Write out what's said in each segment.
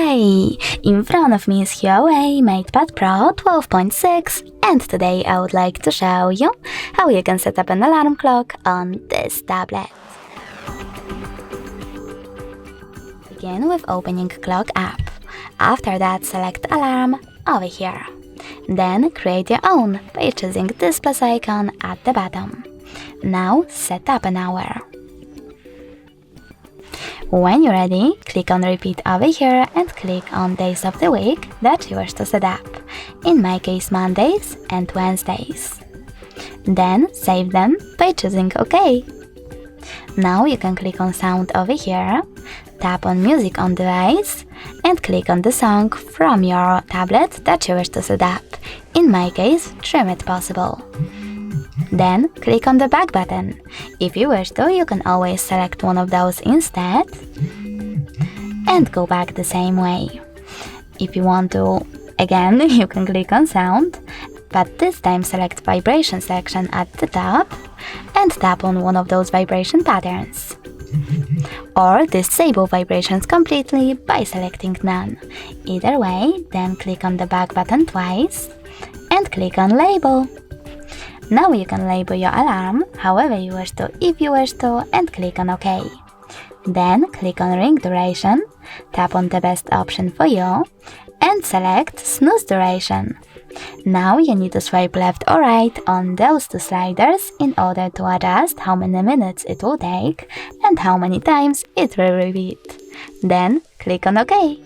Hey! In front of me is HUAWEI MatePad Pro 12.6, and today I would like to show you how you can set up an alarm clock on this tablet. Begin with opening Clock app. After that, select Alarm over here. Then create your own by choosing this plus icon at the bottom. Now set up an hour. When you're ready, click on Repeat over here and click on days of the week that you wish to set up, in my case Mondays and Wednesdays. Then save them by choosing OK. Now you can click on Sound over here, tap on Music on device, and click on the song from your tablet that you wish to set up, in my case Trim It Possible. Then click on the back button. If you wish to, you can always select one of those instead and go back the same way. If you want to, again, you can click on Sound, but this time select Vibration section at the top and tap on one of those vibration patterns. Or disable vibrations completely by selecting None. Either way, then click on the back button twice and click on Label. Now you can label your alarm however you wish to, if you wish to, and click on OK. Then click on Ring Duration, tap on the best option for you, and select Snooze Duration. Now you need to swipe left or right on those two sliders in order to adjust how many minutes it will take and how many times it will repeat. Then click on OK.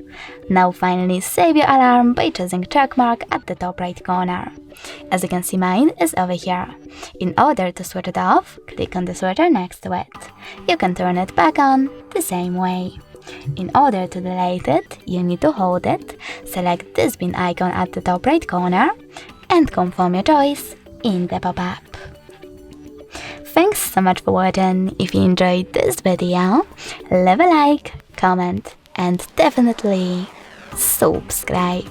Now finally save your alarm by choosing checkmark at the top right corner. As you can see, mine is over here. In order to switch it off, click on the switcher next to it. You can turn it back on the same way. In order to delete it, you need to hold it, select this bin icon at the top right corner, and confirm your choice in the pop-up. Thanks so much for watching. If you enjoyed this video, leave a like, comment, and definitely subscribe.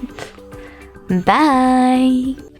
Bye!